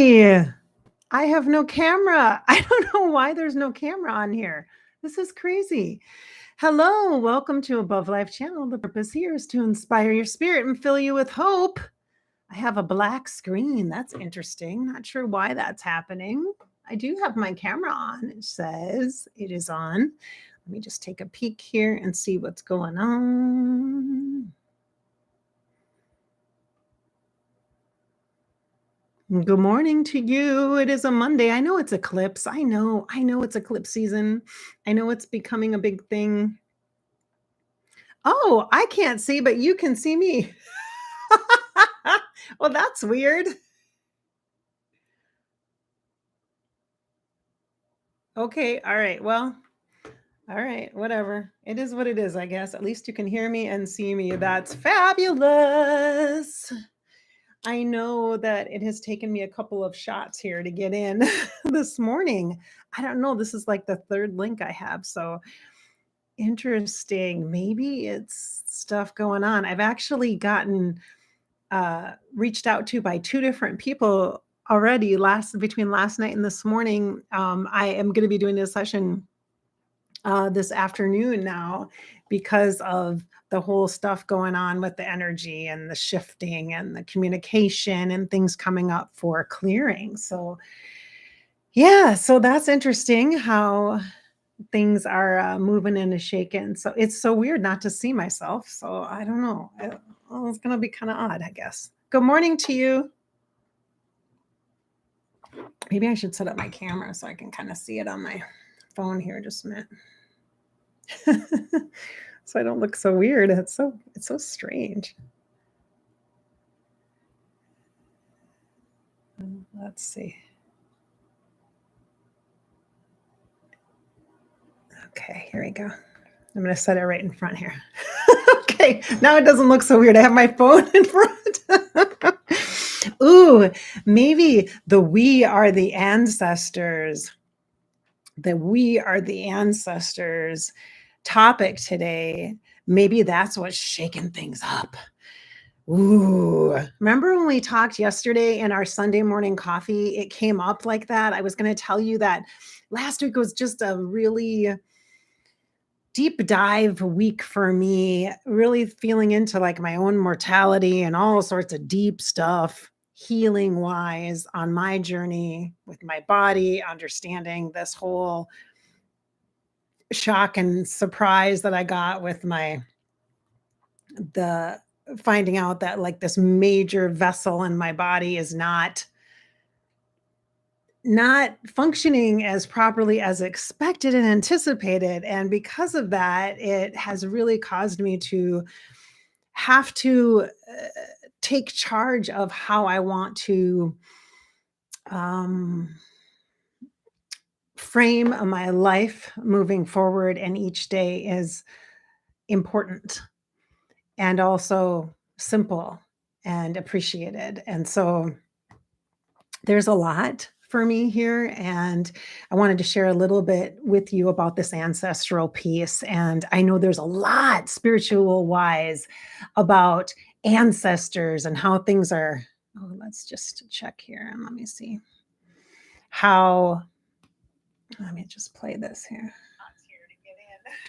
Hi. I have no camera. I don't know why there's no camera on here. This is crazy. Hello, welcome to Above Life Channel. The purpose here is to inspire your spirit and fill you with hope. I have a black screen. That's interesting. Not sure why that's happening. I do have my camera on. It says it is on. Let me just take a peek here and see what's going on. Good morning to you. It is a Monday. I know it's eclipse. I know it's eclipse season. I know it's becoming a big thing. Oh, I can't see, but you can see me. Well, that's weird. Okay, all right. Well, all right, whatever. It is what it is, I guess. At least you can hear me and see me. That's fabulous. I know that it has taken me a couple of shots here to get in this morning. I don't know. This is like the third link I have. So interesting. Maybe it's stuff going on. I've actually gotten reached out to by two different people already last between last night and this morning. I am going to be doing a session this afternoon now because of the whole stuff going on with the energy and the shifting and the communication and things coming up for clearing. So, yeah, so that's interesting how things are moving and shaking. So it's so weird not to see myself. So I don't know. Well, it's going to be kind of odd, I guess. Good morning to you. Maybe I should set up my camera so I can kind of see it on my phone here just a minute. So I don't look so weird. It's so strange. Let's see. Okay, here we go. I'm going to set it right in front here. Okay, now it doesn't look so weird. I have my phone in front. Ooh, maybe the we are the ancestors. The we are the ancestors topic today. Maybe that's what's shaking things up. Ooh, remember when we talked yesterday in our Sunday morning coffee? It came up like that. I was going to tell you that last week was just a really deep dive week for me, really feeling into like my own mortality and all sorts of deep stuff, healing wise on my journey with my body, understanding this whole shock and surprise that I got with the finding out that like this major vessel in my body is not functioning as properly as expected and anticipated. And because of that, it has really caused me to have to take charge of how I want to um, frame my life moving forward. And each day is important and also simple and appreciated. And so there's a lot for me here, and I wanted to share a little bit with you about this ancestral piece. And I know there's a lot spiritual wise about ancestors and how things are. Oh, let's just check here and let me see how. Let me just play this here.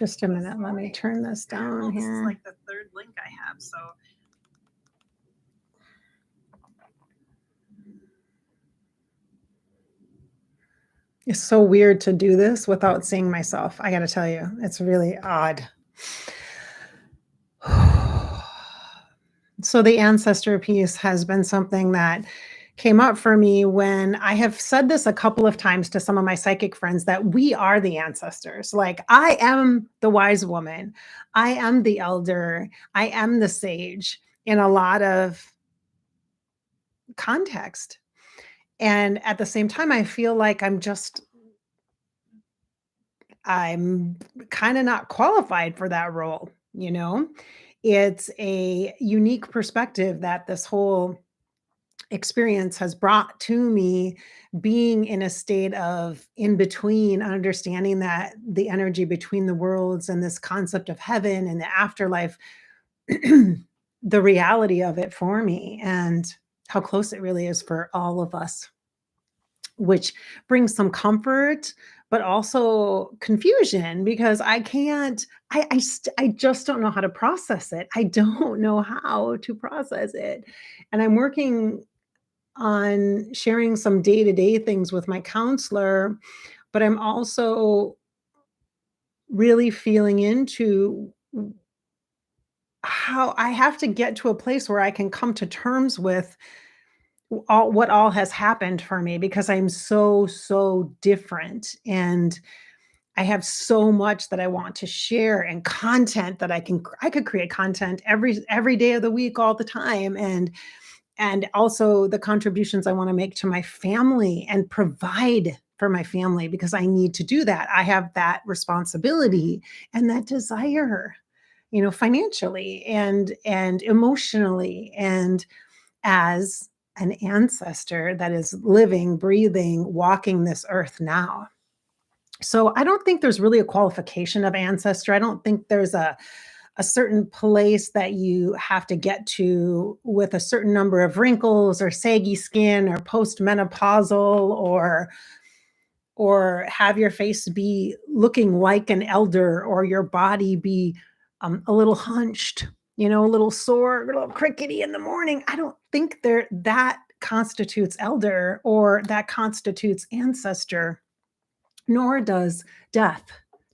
Just a minute. Let me turn this down here. This is like the third link I have. So it's so weird to do this without seeing myself. I got to tell you, it's really odd. So the ancestor piece has been something that came up for me when I have said this a couple of times to some of my psychic friends that we are the ancestors. Like I am the wise woman. I am the elder. I am the sage in a lot of context. And at the same time, I feel like I'm kind of not qualified for that role, you know? It's a unique perspective that this whole experience has brought to me, being in a state of in between, understanding that the energy between the worlds and this concept of heaven and the afterlife, the reality of it for me, and how close it really is for all of us. which brings some comfort, but also confusion because I can't I just don't know how to process it. I don't know how to process it. And I'm working on sharing some day-to-day things with my counselor, but I'm also really feeling into how I have to get to a place where I can come to terms with all has happened for me because I'm so different, and I have so much that I want to share and content that I could create content every day of the week all the time, and also the contributions I wanna make to my family and provide for my family because I need to do that. I have that responsibility and that desire, financially and emotionally and as an ancestor that is living, breathing, walking this earth now. So I don't think there's really a qualification of ancestor. I don't think there's a certain place that you have to get to with a certain number of wrinkles or saggy skin or postmenopausal or have your face be looking like an elder or your body be a little hunched, a little sore, a little crickety in the morning. I don't think that constitutes elder or that constitutes ancestor, nor does death.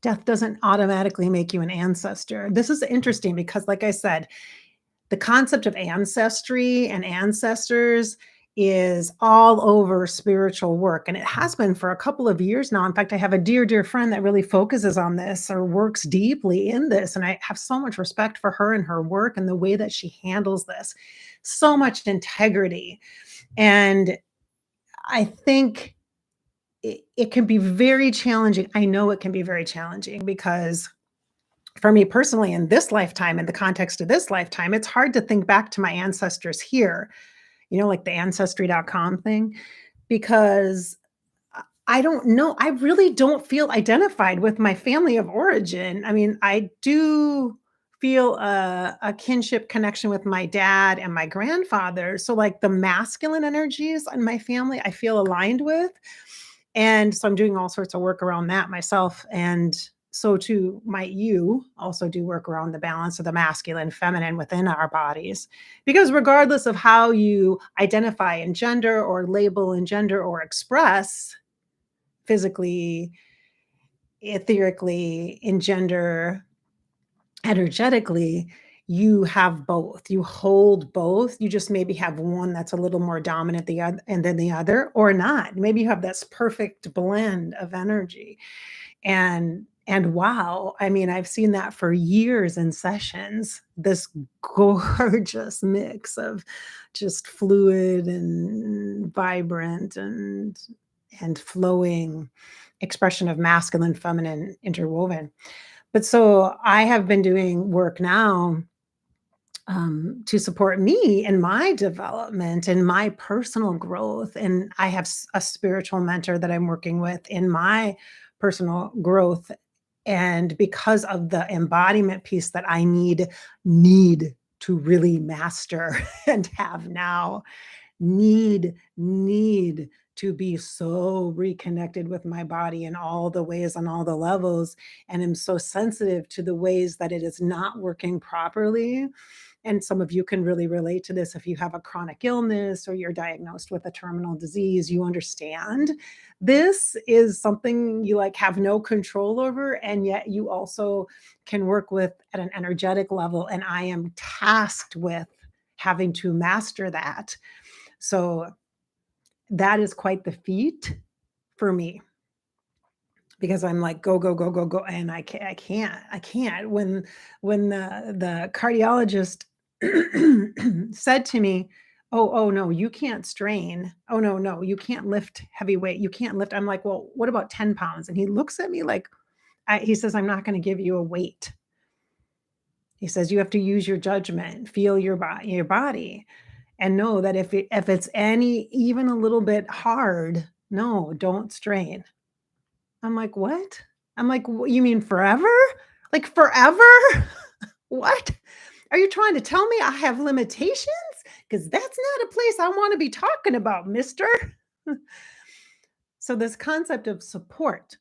Death doesn't automatically make you an ancestor. This is interesting because, like I said, the concept of ancestry and ancestors is all over spiritual work, and it has been for a couple of years now. In fact, I have a dear friend that really focuses on this or works deeply in this, and I have so much respect for her and her work and the way that she handles this. So much integrity. And I think it can be very challenging. I know it can be very challenging because for me personally, in this lifetime, in the context of this lifetime, it's hard to think back to my ancestors here, like the ancestry.com thing, because I don't know. I really don't feel identified with my family of origin. I mean, I do feel a kinship connection with my dad and my grandfather. So, like the masculine energies in my family, I feel aligned with. And so I'm doing all sorts of work around that myself. And so too might you also do work around the balance of the masculine, feminine within our bodies. Because regardless of how you identify in gender or label in gender or express physically, etherically, in gender, energetically, you have both. You hold both. You just maybe have one that's a little more dominant the other and then the other, or not. Maybe you have this perfect blend of energy. And wow, I mean, I've seen that for years in sessions, this gorgeous mix of just fluid and vibrant and flowing expression of masculine, feminine interwoven. But so I have been doing work now to support me in my development and my personal growth. And I have a spiritual mentor that I'm working with in my personal growth. And because of the embodiment piece that I need to really master and have now, need to be so reconnected with my body in all the ways on all the levels, and am so sensitive to the ways that it is not working properly. And some of you can really relate to this if you have a chronic illness or you're diagnosed with a terminal disease. You understand this is something you like have no control over, and yet you also can work with at an energetic level. And I am tasked with having to master that. So that is quite the feat for me because I'm like, go. And I can't. When the cardiologist said to me, oh, no, you can't strain. Oh, no, you can't lift heavy weight. You can't lift. I'm like, well, what about 10 pounds? And he looks at me like, he says, I'm not going to give you a weight. He says, you have to use your judgment, feel your body. And know that if it's any even a little bit hard, no, don't strain. I'm like, "What?" I'm like, You mean forever? Like, forever? What? Are you trying to tell me I have limitations? Because that's not a place I wanna be talking about, mister." So, this concept of support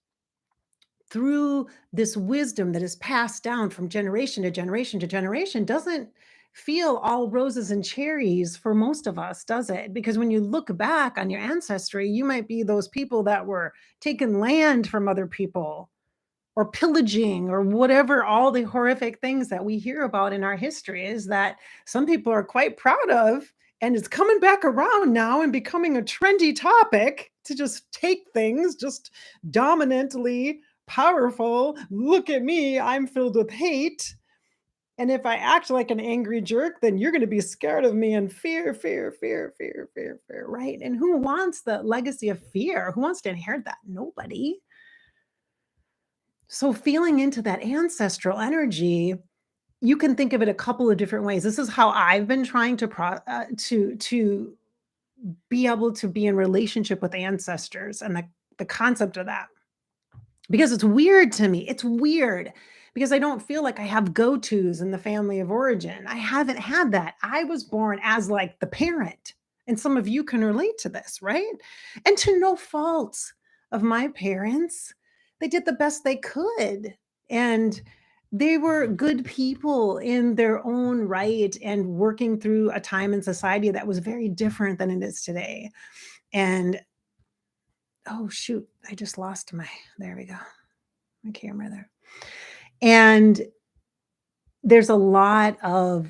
through this wisdom that is passed down from generation to generation to generation doesn't feel all roses and cherries for most of us, does it? Because when you look back on your ancestry, you might be those people that were taking land from other people or pillaging or whatever, all the horrific things that we hear about in our history is that some people are quite proud of, and it's coming back around now and becoming a trendy topic to just take things just dominantly powerful. Look at me, I'm filled with hate. And if I act like an angry jerk, then you're going to be scared of me and fear, fear, fear, fear, fear, fear, right? And who wants the legacy of fear? Who wants to inherit that? Nobody. So feeling into that ancestral energy, you can think of it a couple of different ways. This is how I've been trying to to be able to be in relationship with ancestors and the concept of that. Because it's weird to me. It's weird because I don't feel like I have go-tos in the family of origin. I haven't had that. I was born as like the parent. And some of you can relate to this, right? And to no fault of my parents, they did the best they could. And they were good people in their own right and working through a time in society that was very different than it is today. And oh shoot, I just lost there we go, my camera there. And there's a lot of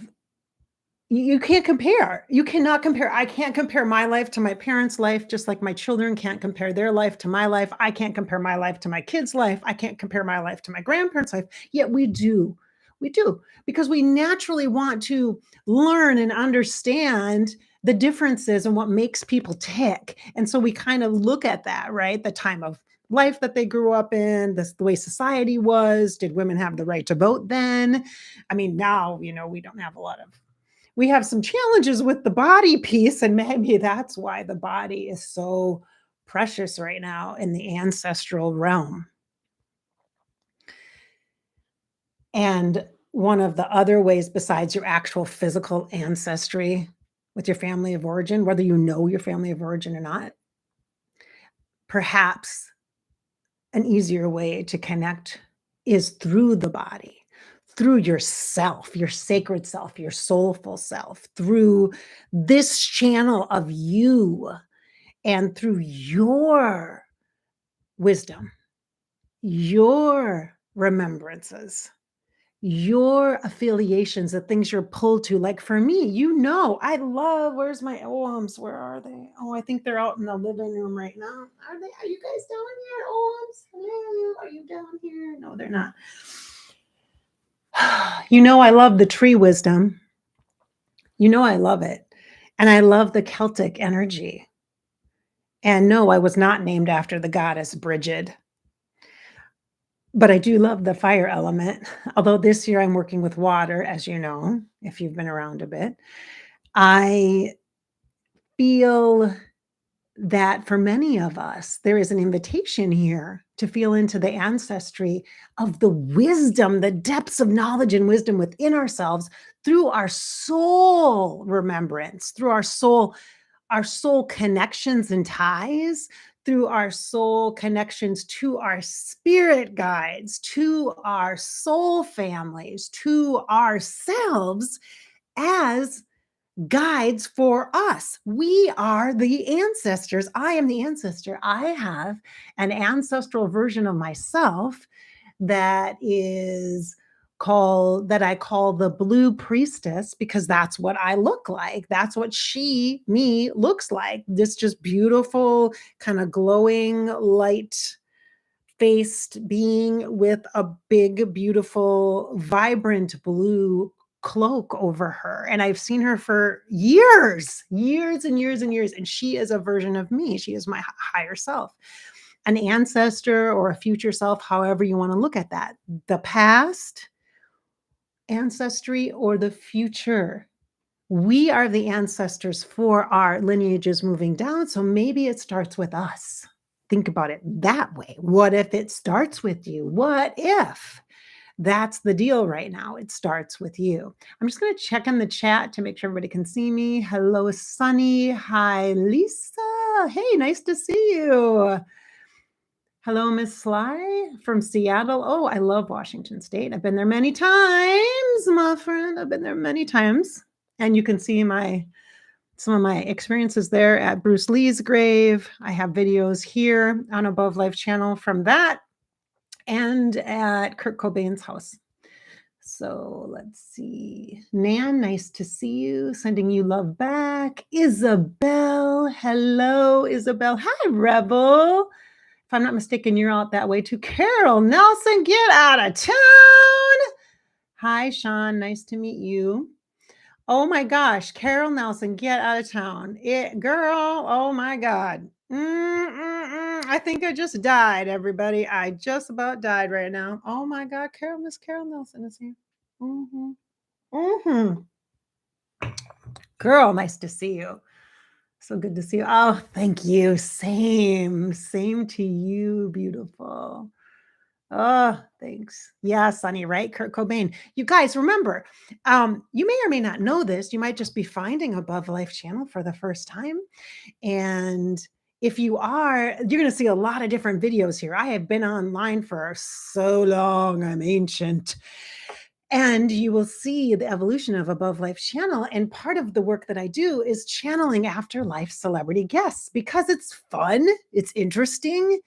you can't compare. You cannot compare. I can't compare my life to my parents' life, just like my children can't compare their life to my life. I can't compare my life to my kids' life. I can't compare my life to my grandparents' life. Yet we do. We do because we naturally want to learn and understand the differences and what makes people tick. And so we kind of look at that, right? The time of life that they grew up in, the way society was. Did women have the right to vote then? I mean, now, we don't have a lot of we have some challenges with the body piece, and maybe that's why the body is so precious right now in the ancestral realm. And one of the other ways besides your actual physical ancestry with your family of origin, whether you know your family of origin or not, perhaps an easier way to connect is through the body, through yourself, your sacred self, your soulful self, through this channel of you and through your wisdom, your remembrances, your affiliations, the things you're pulled to. Like for me, I love, where's my OMs? Where are they? Oh, I think they're out in the living room right now. Are you guys down here, OMs? Hello, are you down here? No, they're not. I love the tree wisdom. I love it. And I love the Celtic energy. And no, I was not named after the goddess Brigid. But I do love the fire element. Although this year I'm working with water, as you know, if you've been around a bit. I feel that for many of us, there is an invitation here to feel into the ancestry of the wisdom, the depths of knowledge and wisdom within ourselves through our soul remembrance, through our soul connections and ties, through our soul connections to our spirit guides, to our soul families, to ourselves as guides for us. We are the ancestors. I am the ancestor. I have an ancestral version of myself that I call the blue priestess because that's what I look like. That's what me looks like. This just beautiful, kind of glowing, light faced being with a big, beautiful, vibrant blue cloak over her. And I've seen her for years, years and years and years. And she is a version of me. She is my higher self, an ancestor or a future self, however you want to look at that. The past ancestry or the future. We are the ancestors for our lineages moving down. So maybe it starts with us. Think about it that way. What if it starts with you? What if that's the deal right now? It starts with you. I'm just going to check in the chat to make sure everybody can see me. Hello, Sunny. Hi, Lisa. Hey, nice to see you. Hello, Miss Sly from Seattle. Oh, I love Washington State. I've been there many times, my friend. I've been there many times. And you can see some of my experiences there at Bruce Lee's grave. I have videos here on Above Life channel from that and at Kurt Cobain's house. So let's see. Nan, nice to see you. Sending you love back. Isabel. Hello, Isabel. Hi, Rebel. If I'm not mistaken, you're out that way too. Carol Nelson, get out of town. Hi, Sean. Nice to meet you. Oh my gosh, Carol Nelson, get out of town. Girl, oh my God. I think I just died, everybody. I just about died right now. Oh my God, Miss Carol Nelson is here. Mm-hmm. Mm-hmm. Girl, nice to see you. So good to see you. Oh, thank you. Same to you, beautiful. Oh, thanks. Yeah, Sonny, right? Kurt Cobain. You guys remember, you may or may not know this. You might just be finding Above Life channel for the first time. And if you are, you're going to see a lot of different videos here. I have been online for so long. I'm ancient. And you will see the evolution of Above Life channel. And part of the work that I do is channeling afterlife celebrity guests because it's fun, it's interesting,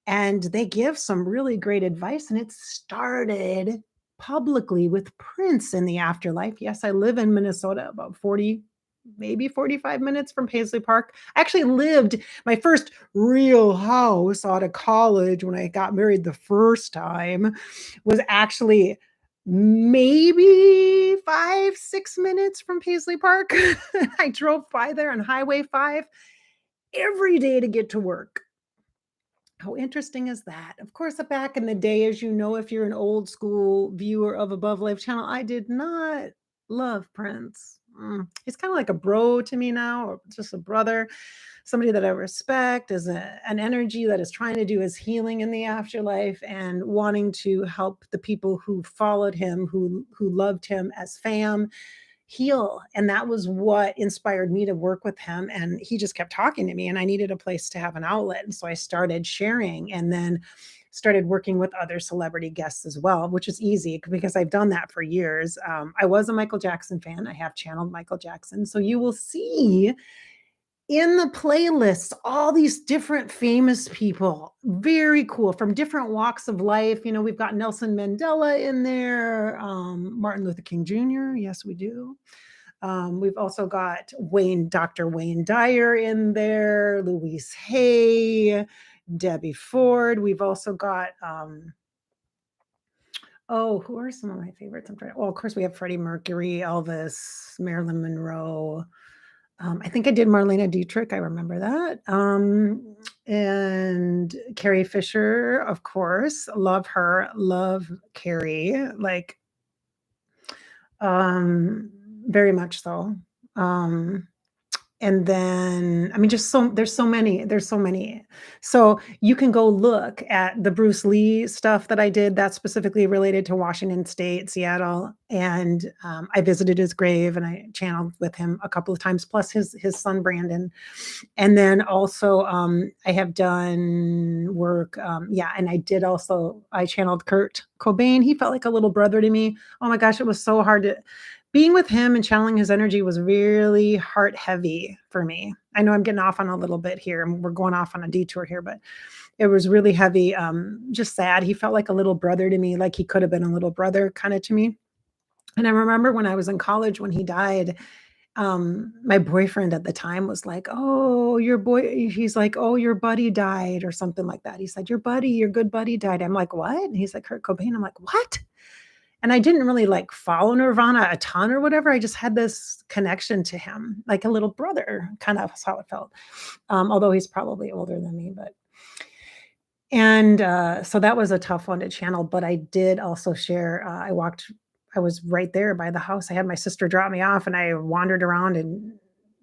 and they give some really great advice. And it started publicly with Prince in the afterlife. Yes, I live in Minnesota, about 40, maybe 45 minutes from Paisley Park. I actually lived my first real house out of college when I got married the first time was actually maybe 5-6 minutes from Paisley Park. I drove by there on Highway 5 every day to get to work. How interesting is that? Of course, back in the day, as you know, if you're an old school viewer of Above Life channel, I did not love Prince. He's kind of like a bro to me now, or just a brother, somebody that I respect as an energy that is trying to do his healing in the afterlife and wanting to help the people who followed him, who loved him as fam, heal. And that was what inspired me to work with him. And he just kept talking to me, and I needed a place to have an outlet. And so I started sharing and then started working with other celebrity guests as well, which is easy because I've done that for years. I was a Michael Jackson fan. I have channeled Michael Jackson. So you will see in the playlists all these different famous people, very cool, from different walks of life. You know, we've got Nelson Mandela in there, Martin Luther King Jr. Yes, we do. We've also got Dr. Wayne Dyer in there, Louise Hay, Debbie Ford. We've also got who are some of my favorites? Well, of course, we have Freddie Mercury, Elvis, Marilyn Monroe. I think I did Marlene Dietrich. I remember that. And Carrie Fisher, of course. Love her. Love Carrie. Like, very much so. And then, I mean, there's so many. So you can go look at the Bruce Lee stuff that I did that's specifically related to Washington State, Seattle. And I visited his grave and I channeled with him a couple of times, plus his son, Brandon. And then also I have done work. And I channeled Kurt Cobain. He felt like a little brother to me. Oh my gosh, it was so hard being with him and channeling his energy was really heart heavy for me. I know I'm getting off on a little bit here and we're going off on a detour here, but it was really heavy. Just sad. He felt like a little brother to me, like he could have been a little brother kind of to me. And I remember when I was in college, when he died, my boyfriend at the time was like, "Oh, he's like, "Oh, your buddy died," or something like that. He said, your good buddy died." I'm like, "What?" And he's like, "Kurt Cobain." I'm like, "What?" And I didn't really like follow Nirvana a ton or whatever. I just had this connection to him, like a little brother, kind of how it felt. Although he's probably older than me, and so that was a tough one to channel. But I did also share. I was right there by the house. I had my sister drop me off, and I wandered around and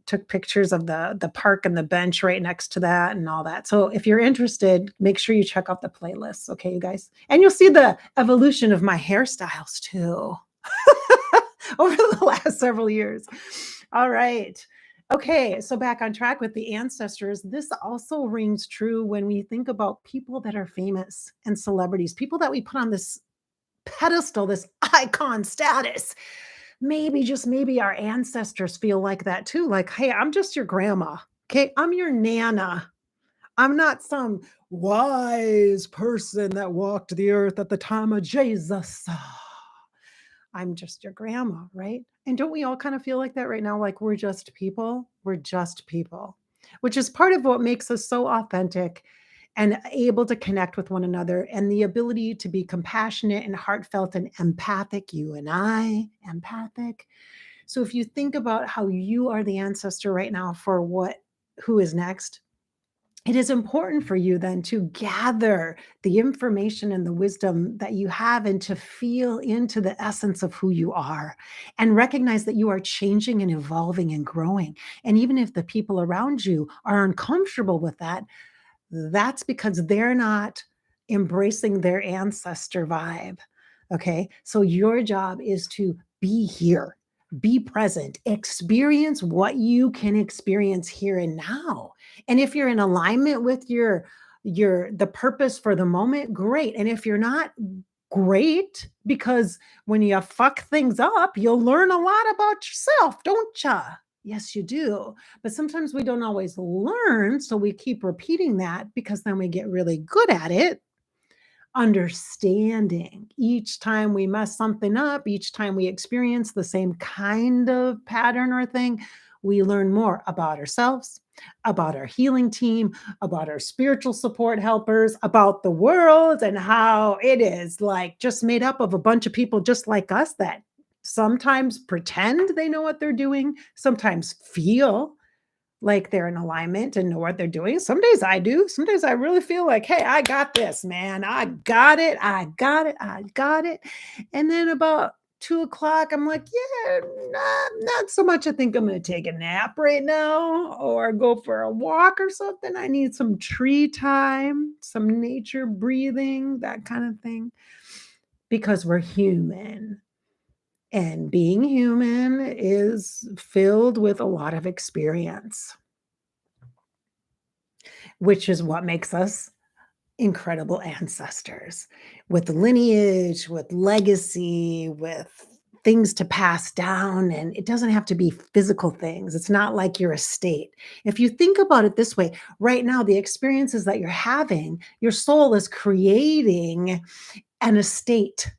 took pictures of the park and the bench right next to that and all that. So if you're interested, make sure you check out the playlists, okay, you guys? And you'll see the evolution of my hairstyles too over the last several years. All right. Okay, so back on track with the ancestors, this also rings true when we think about people that are famous and celebrities, people that we put on this pedestal, this icon status. Maybe, just maybe our ancestors feel like that too. Like, hey, I'm just your grandma. Okay. I'm your nana. I'm not some wise person that walked the earth at the time of Jesus. I'm just your grandma, right? And don't we all kind of feel like that right now? Like we're just people? We're just people, which is part of what makes us so authentic and able to connect with one another and the ability to be compassionate and heartfelt and empathic. You and I, empathic. So if you think about how you are the ancestor right now for who is next, it is important for you then to gather the information and the wisdom that you have and to feel into the essence of who you are and recognize that you are changing and evolving and growing. And even if the people around you are uncomfortable with that, that's because they're not embracing their ancestor vibe. Okay. So your job is to be here, be present, experience what you can experience here and now. And if you're in alignment with the purpose for the moment, great. And if you're not, great, because when you fuck things up, you'll learn a lot about yourself, don't you? Yes, you do. But sometimes we don't always learn, so we keep repeating that because then we get really good at it. Understanding each time we mess something up, each time we experience the same kind of pattern or thing, we learn more about ourselves, about our healing team, about our spiritual support helpers, about the world, and how it is like just made up of a bunch of people just like us that sometimes pretend they know what they're doing, sometimes feel like they're in alignment and know what they're doing. Some days I do. Some days I really feel like, hey, I got this, man. I got it. I got it. I got it. And then about 2 o'clock, I'm like, yeah, not so much. I think I'm going to take a nap right now or go for a walk or something. I need some tree time, some nature breathing, that kind of thing, because we're human. And being human is filled with a lot of experience, which is what makes us incredible ancestors with lineage, with legacy, with things to pass down. And it doesn't have to be physical things. It's not like your estate. If you think about it this way, right now, the experiences that you're having, your soul is creating an estate,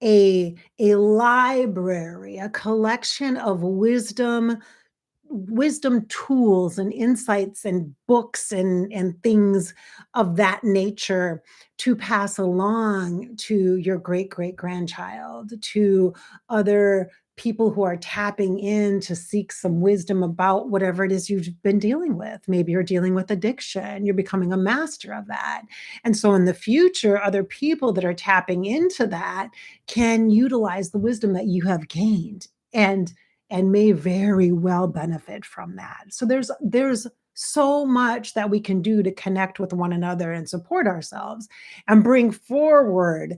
a library, a collection of wisdom tools and insights and books and things of that nature to pass along to your great great grandchild, to other people who are tapping in to seek some wisdom about whatever it is you've been dealing with. Maybe you're dealing with addiction, you're becoming a master of that. And so in the future, other people that are tapping into that can utilize the wisdom that you have gained and may very well benefit from that. So there's so much that we can do to connect with one another and support ourselves and bring forward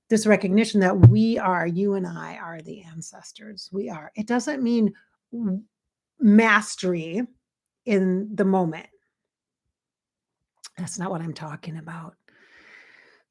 this recognition that you and I are the ancestors. We are. It doesn't mean mastery in the moment. That's not what I'm talking about.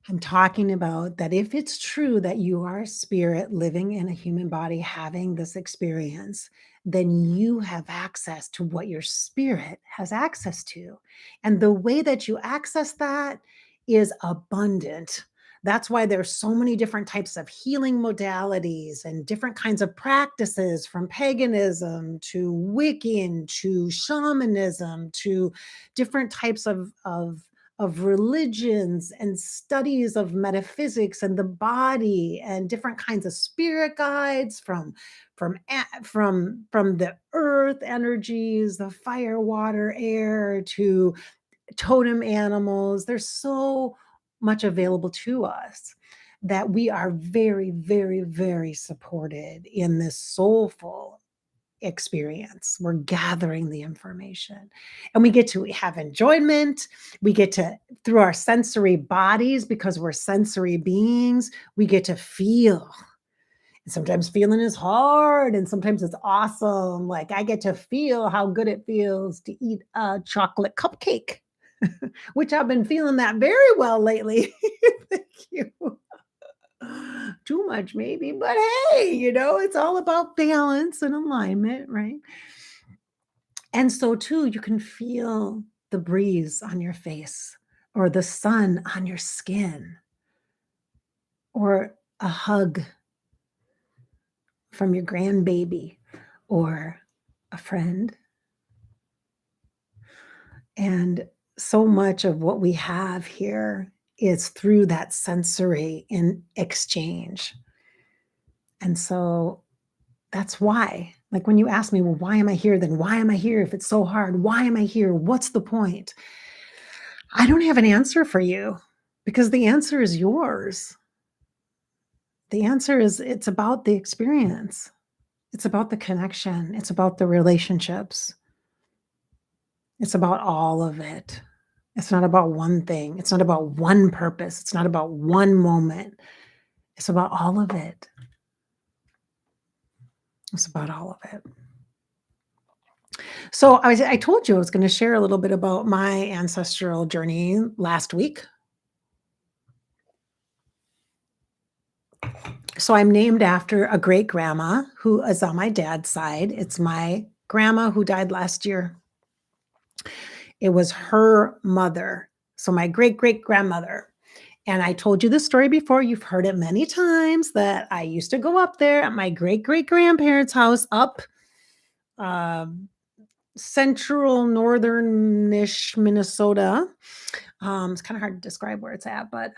I'm talking about that if it's true that you are a spirit living in a human body having this experience, then you have access to what your spirit has access to. And the way that you access that is abundant. That's why there's so many different types of healing modalities and different kinds of practices, from paganism to Wiccan to shamanism to different types of religions and studies of metaphysics and the body and different kinds of spirit guides from the earth energies, the fire, water, air, to totem animals. There's so much available to us that we are very, very, very supported in this soulful experience. We're gathering the information and we get to have enjoyment. We get to, through our sensory bodies, because we're sensory beings, we get to feel And sometimes feeling is hard and sometimes it's awesome. Like I get to feel how good it feels to eat a chocolate cupcake, which I've been feeling that very well lately. Thank you. Too much maybe, but hey, it's all about balance and alignment, right? And so too, you can feel the breeze on your face or the sun on your skin or a hug from your grandbaby or a friend. And so much of what we have here is through that sensory in exchange. And so that's why. Like when you ask me, well, why am I here? Then why am I here? If it's so hard, why am I here? What's the point? I don't have an answer for you because the answer is yours. The answer is it's about the experience. It's about the connection. It's about the relationships. It's about all of it. It's not about one thing. It's not about one purpose. It's not about one moment. It's about all of it. It's about all of it. So I told you I was going to share a little bit about my ancestral journey last week. So I'm named after a great grandma who is on my dad's side. It's my grandma who died last year. It was her mother. So my great great grandmother. And I told you this story before. You've heard it many times that I used to go up there at my great great grandparents' house up um, central northern-ish Minnesota. It's kind of hard to describe where it's at, but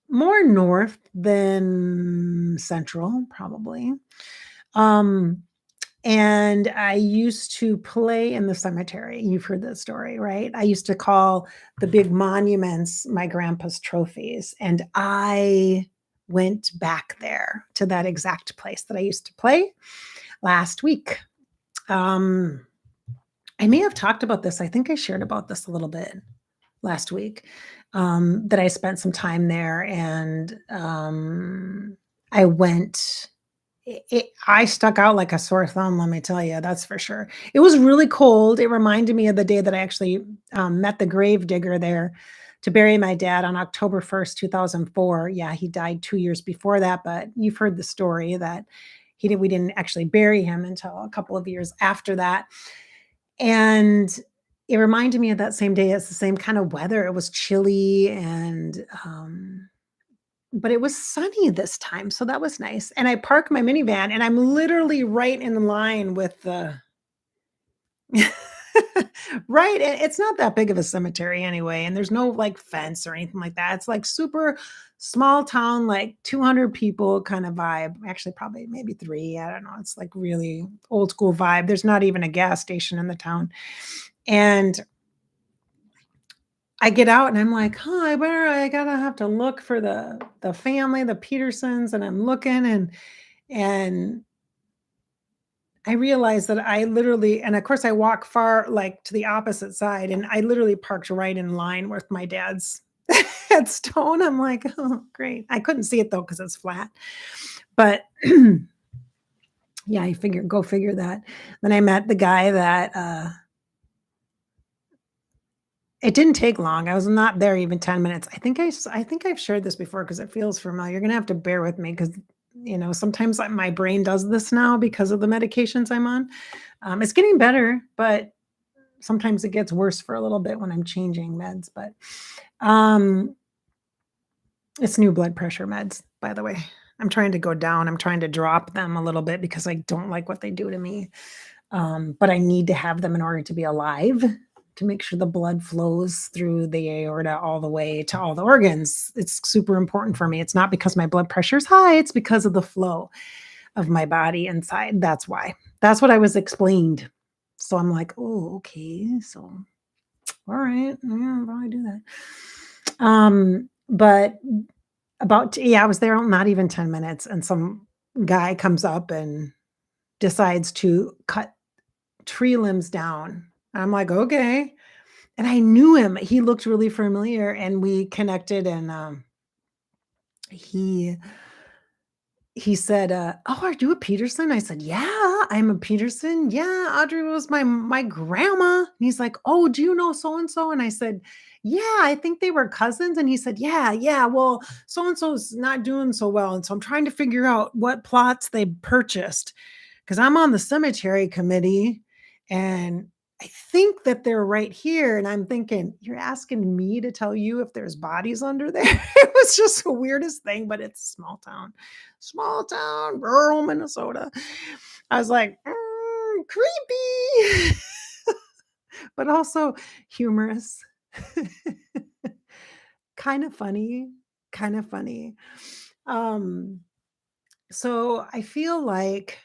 more north than central, probably. Um, and I used to play in the cemetery. You've heard that story, right? I used to call the big monuments my grandpa's trophies. And I went back there to that exact place that I used to play last week. I may have talked about this. I think I shared about this a little bit last week, that I spent some time there and I went. I stuck out like a sore thumb, let me tell you, that's for sure. It was really cold. It reminded me of the day that I actually met the grave digger there to bury my dad on October 1st, 2004. Yeah, he died 2 years before that, but you've heard the story that we didn't actually bury him until a couple of years after that. And it reminded me of that same day. It's the same kind of weather. It was chilly and but it was sunny this time, so that was nice. And I parked my minivan and I'm literally right in line with the right, and it's not that big of a cemetery anyway, and there's no like fence or anything like that. It's like super small town, like 200 people kind of vibe. Actually, probably maybe three. I don't know. It's like really old school vibe. There's not even a gas station in the town. And I get out and I'm like, huh, I gotta have to look for the family, the Petersons, and I'm looking and I realized that I literally, and of course I walk far like to the opposite side, and I literally parked right in line with my dad's headstone. I'm like, oh great. I couldn't see it though because it's flat. But yeah, I figured go figure that. Then I met the guy that it didn't take long. I was not there even 10 minutes. I think I've shared this before because it feels familiar. You're gonna have to bear with me because sometimes my brain does this now because of the medications I'm on. It's getting better, but sometimes it gets worse for a little bit when I'm changing meds. But um, it's new blood pressure meds, by the way. I'm trying to go down. I'm trying to drop them a little bit because I don't like what they do to me. But I need to have them in order to be alive, to make sure the blood flows through the aorta all the way to all the organs. It's super important for me. It's not because my blood pressure is high, it's because of the flow of my body inside. That's why. That's what I was explained. So I'm like, oh, okay. So, all right. Yeah, I'll probably do that. But I was there not even 10 minutes, and some guy comes up and decides to cut tree limbs down. I'm like, okay. And I knew him. He looked really familiar and we connected and he he said, "Oh, are you a Peterson?" I said, "Yeah, I'm a Peterson. Yeah, Audrey was my grandma." And he's like, "Oh, do you know so and so?" And I said, "Yeah, I think they were cousins." And he said, "Yeah, yeah. Well, so and so's not doing so well, and so I'm trying to figure out what plots they purchased because I'm on the cemetery committee, and I think that they're right here." And I'm thinking, "You're asking me to tell you if there's bodies under there?" It was just the weirdest thing, but it's small town, rural Minnesota. I was like, creepy, but also humorous, kind of funny, kind of funny. Um, so I feel like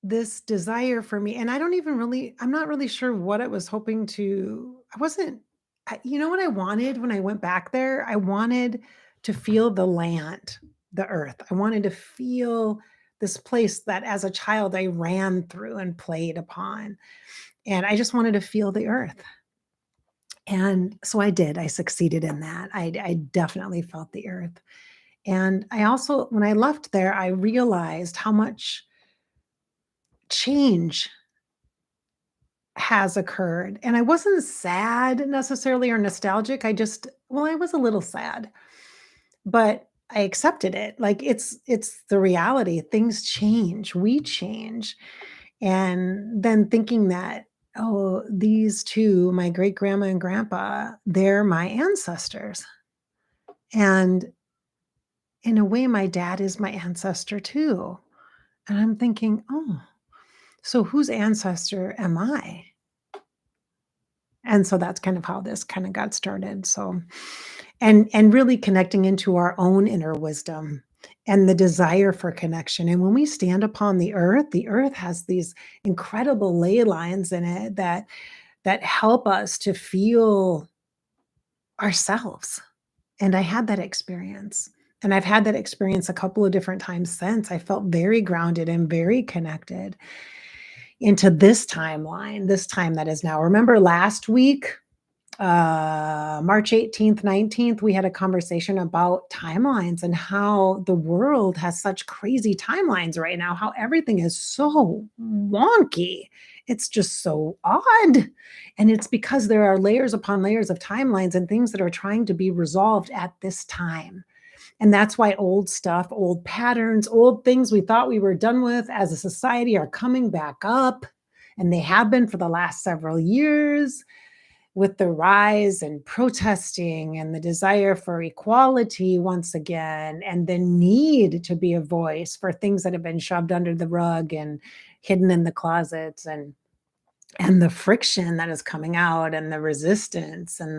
this desire for me, and I don't even really, I'm not really sure what I was hoping to, I wasn't, you know what I wanted when I went back there? I wanted to feel the land, the earth. I wanted to feel this place that as a child I ran through and played upon. And I just wanted to feel the earth. And so I did. I succeeded in that. I definitely felt the earth. And I also, when I left there, I realized how much change has occurred. And I wasn't sad necessarily or nostalgic. I just, well, I was a little sad, but I accepted it. Like it's the reality. Things change. We change. And then thinking that, oh, these two, my great grandma and grandpa, they're my ancestors. And in a way, my dad is my ancestor too. And I'm thinking, oh, so whose ancestor am I? And so that's kind of how this kind of got started. So, and really connecting into our own inner wisdom and the desire for connection. And when we stand upon the earth has these incredible ley lines in it that help us to feel ourselves. And I had that experience. And I've had that experience a couple of different times since. I felt very grounded and very connected into this timeline, this time that is now. Remember last week, March 18th, 19th, we had a conversation about timelines and how the world has such crazy timelines right now, how everything is so wonky. It's just so odd. And it's because there are layers upon layers of timelines and things that are trying to be resolved at this time. And that's why old stuff, old patterns, old things we thought we were done with as a society are coming back up. And they have been for the last several years with the rise and protesting and the desire for equality once again, and the need to be a voice for things that have been shoved under the rug and hidden in the closets, and the friction that is coming out and the resistance and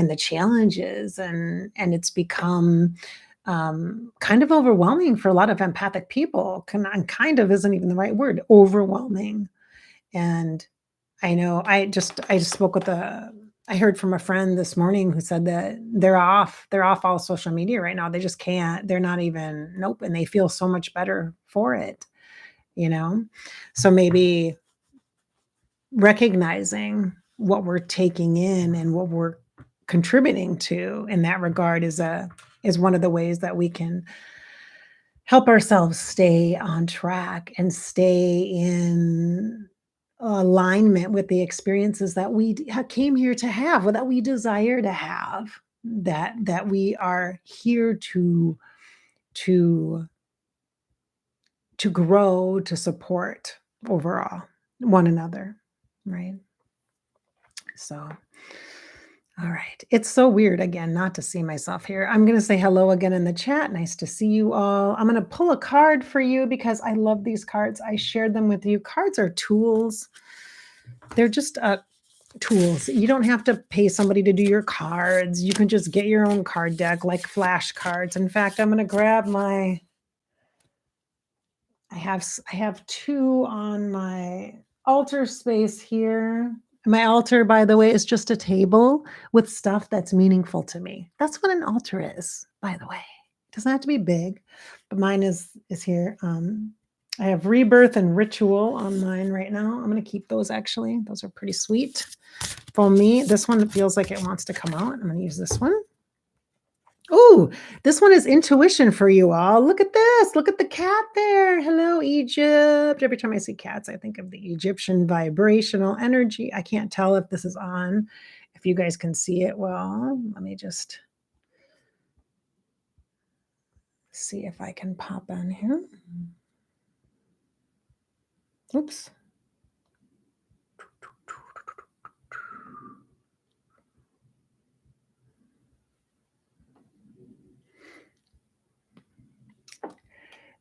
the challenges, and it's become kind of overwhelming for a lot of empathic people. Kind of isn't even the right word, overwhelming. And I just spoke with I heard from a friend this morning who said that they're off all social media right now. They just can't, they're not even, nope. And they feel so much better for it, you know? So maybe recognizing what we're taking in and what we're contributing to in that regard is one of the ways that we can help ourselves stay on track and stay in alignment with the experiences that we came here to have, or that we desire to have, that we are here to to grow, to support overall one another, right? So, all right. It's so weird again not to see myself here. I'm going to say hello again in the chat. Nice to see you all. I'm going to pull a card for you because I love these cards. I shared them with you. Cards are tools. They're just tools. You don't have to pay somebody to do your cards. You can just get your own card deck like flashcards. In fact, I'm going to grab I have two on my altar space here. My altar, by the way, is just a table with stuff that's meaningful to me. That's what an altar is, by the way. It doesn't have to be big, but mine is here. I have rebirth and ritual on mine right now. I'm going to keep those actually. Those are pretty sweet for me. This one feels like it wants to come out. I'm going to use this one. Ooh, this one is intuition for you all. Look at this. Look at the cat there. Hello, Egypt. Every time I see cats, I think of the Egyptian vibrational energy. I can't tell if this is on, if you guys can see it well. Let me just see if I can pop on here. Oops.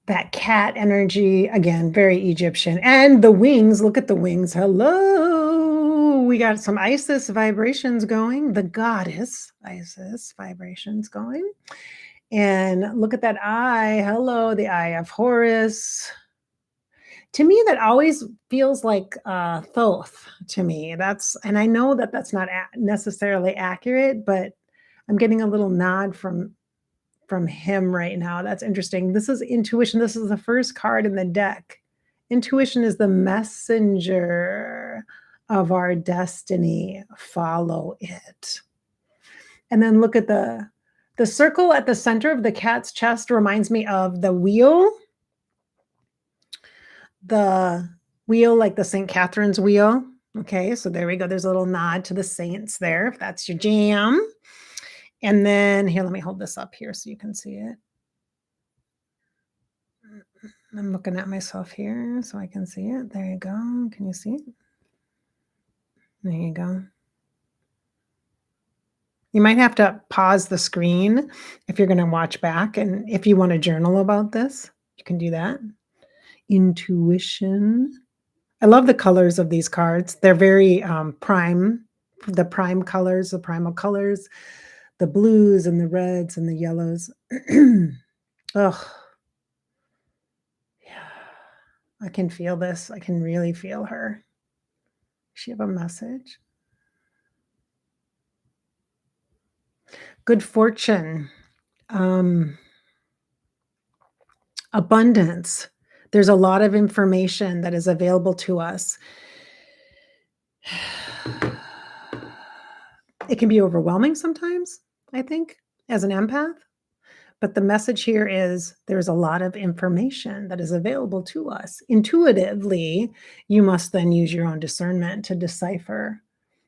That cat energy, again, very Egyptian. And the wings, look at the wings. Hello. We got some Isis vibrations going, the goddess Isis vibrations going. And look at that eye. Hello, the eye of Horus. To me, that always feels like Thoth to me. That's, and I know that that's not necessarily accurate, but I'm getting a little nod from him right now. That's interesting. This is intuition. This is the first card in the deck. Intuition is the messenger of our destiny. Follow it. And then look at the circle at the center of the cat's chest reminds me of the wheel. The wheel, like the St. Catherine's wheel. Okay, so there we go. There's a little nod to the saints there, if that's your jam. And then here, let me hold this up here so you can see it. I'm looking at myself here so I can see it. There you go. Can you see it? There you go. You might have to pause the screen if you're going to watch back. And if you want to journal about this, you can do that. Intuition. I love the colors of these cards. They're very prime, the prime colors, the primal colors, the blues and the reds and the yellows. Oh, yeah. I can feel this. I can really feel her. Does she have a message? Good fortune. Abundance. There's a lot of information that is available to us. It can be overwhelming sometimes, I think, as an empath. But the message here is there's a lot of information that is available to us. Intuitively, you must then use your own discernment to decipher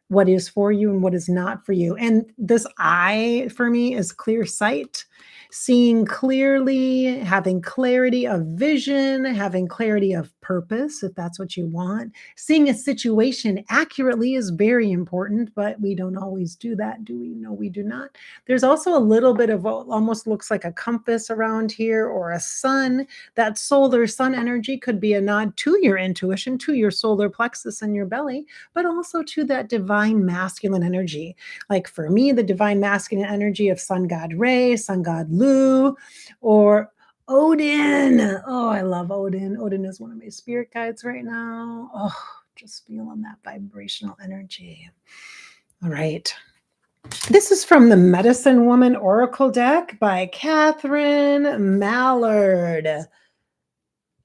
what is for you and what is not for you. And this eye for me is clear sight, seeing clearly, having clarity of vision, having clarity of purpose, if that's what you want. Seeing a situation accurately is very important, but we don't always do that, do we? No, we do not. There's also a little bit of what almost looks like a compass around here or a sun. That solar sun energy could be a nod to your intuition, to your solar plexus in your belly, but also to that divine masculine energy. Like for me, the divine masculine energy of sun god Re, sun god Lu, or Odin. Oh, I love Odin. Odin is one of my spirit guides right now. Oh, just feeling that vibrational energy. All right. This is from the Medicine Woman Oracle deck by Catherine Mallard.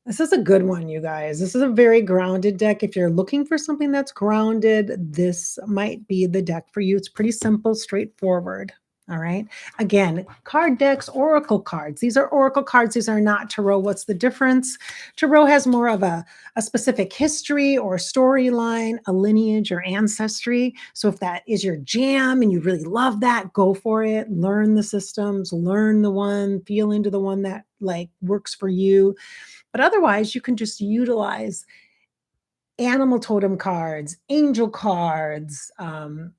This is a good one, you guys. This is a very grounded deck. If you're looking for something that's grounded, this might be the deck for you. It's pretty simple, straightforward. All right. Again, card decks, oracle cards. These are oracle cards. These are not tarot. What's the difference? Tarot has more of a specific history or storyline, a lineage or ancestry. So if that is your jam and you really love that, go for it. Learn the systems, learn the one, feel into the one that like works for you. But otherwise, you can just utilize animal totem cards, angel cards,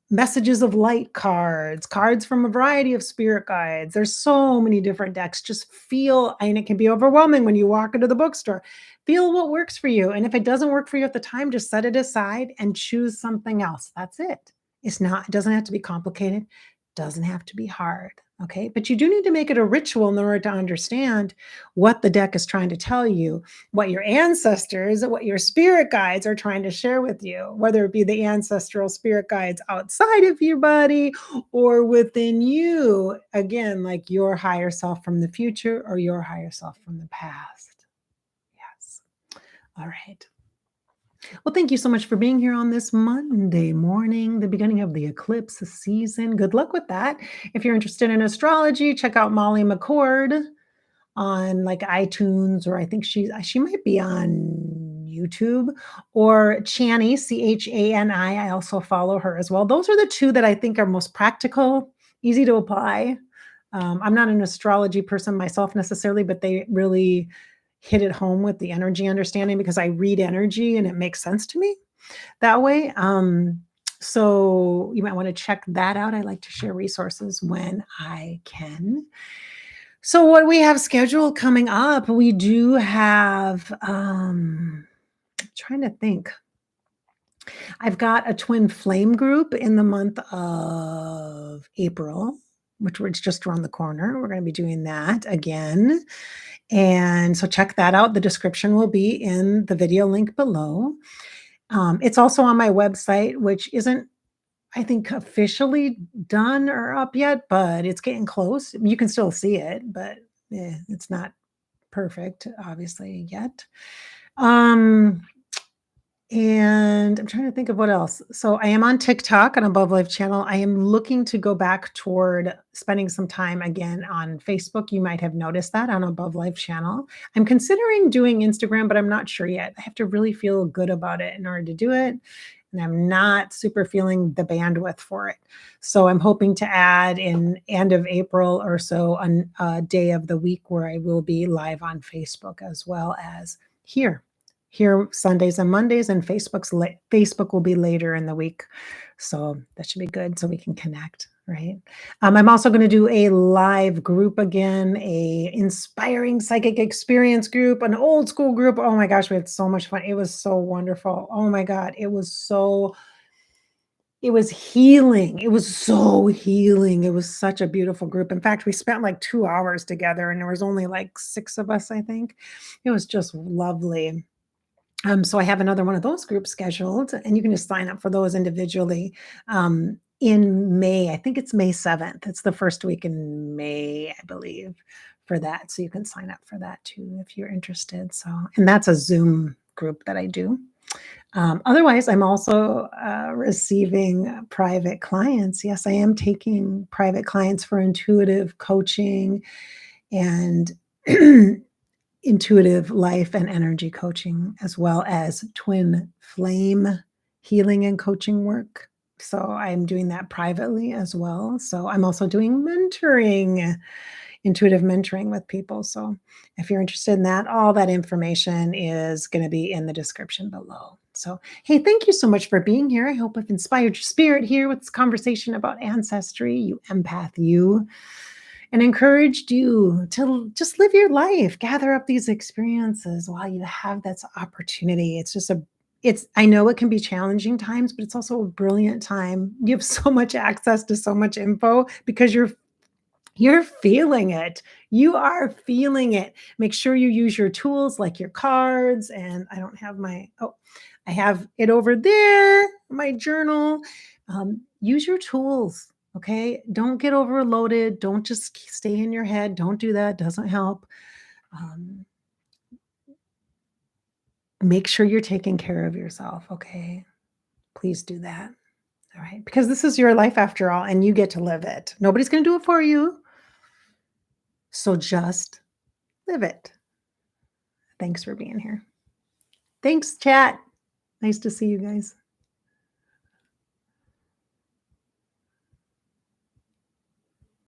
messages of light cards, cards from a variety of spirit guides. There's so many different decks. Just feel, and it can be overwhelming when you walk into the bookstore. Feel what works for you. And if it doesn't work for you at the time, just set it aside and choose something else. That's it. It doesn't have to be complicated, doesn't have to be hard. Okay. But you do need to make it a ritual in order to understand what the deck is trying to tell you, what your ancestors, what your spirit guides are trying to share with you, whether it be the ancestral spirit guides outside of your body or within you. Again, like your higher self from the future or your higher self from the past. Yes. All right. Well, thank you so much for being here on this Monday morning, the beginning of the eclipse season. Good luck with that. If you're interested in astrology, check out Molly McCord on like iTunes, or I think she might be on YouTube, or Chani, Chani. I also follow her as well. Those are the two that I think are most practical, easy to apply. I'm not an astrology person myself necessarily, but they really hit it home with the energy understanding because I read energy and it makes sense to me that way. So you might want to check that out. I like to share resources when I can. So what we have scheduled coming up, we do have trying to think. I've got a twin flame group in the month of April, which was just around the corner. We're going to be doing that again. And so check that out. The description will be in the video link below. It's also on my website, which isn't, I think, officially done or up yet, but it's getting close. You can still see it, but it's not perfect, obviously, yet. Um, and I'm trying to think of what else. So I am on TikTok on Above Life channel. I am looking to go back toward spending some time again on Facebook. You might have noticed that on Above Life channel. I'm considering doing Instagram, but I'm not sure yet. I have to really feel good about it in order to do it. And I'm not super feeling the bandwidth for it. So I'm hoping to add in end of April or so a day of the week where I will be live on Facebook as well as here Sundays and Mondays, and Facebook will be later in the week. So that should be good so we can connect, right? I'm also going to do a live group again, a inspiring psychic experience group, an old school group. Oh my gosh, we had so much fun. It was so wonderful. Oh my God, it was healing. It was so healing. It was such a beautiful group. In fact, we spent like 2 hours together and there was only like 6 of us, I think. It was just lovely. So I have another one of those groups scheduled, and you can just sign up for those individually in May. I think it's May 7th. It's the first week in May, I believe, for that. So you can sign up for that too if you're interested. So, and that's a Zoom group that I do. Otherwise, I'm also receiving private clients. Yes, I am taking private clients for intuitive coaching and intuitive life and energy coaching, as well as twin flame healing and coaching work. So I'm doing that privately as well. So I'm also doing mentoring, intuitive mentoring with people. So if you're interested in that, all that information is going to be in the description below. So, hey, thank you so much for being here. I hope I've inspired your spirit here with this conversation about ancestry, you empath, and encouraged you to just live your life, gather up these experiences while you have that opportunity. I know it can be challenging times, but it's also a brilliant time. You have so much access to so much info because you're feeling it. You are feeling it. Make sure you use your tools like your cards. And I don't have I have it over there, my journal. Use your tools. Okay. Don't get overloaded. Don't just stay in your head. Don't do that. Doesn't help. Um, Make sure you're taking care of yourself. Okay. Please do that. All right. Because this is your life after all, and you get to live it. Nobody's going to do it for you. So just live it. Thanks for being here. Thanks, chat. Nice to see you guys.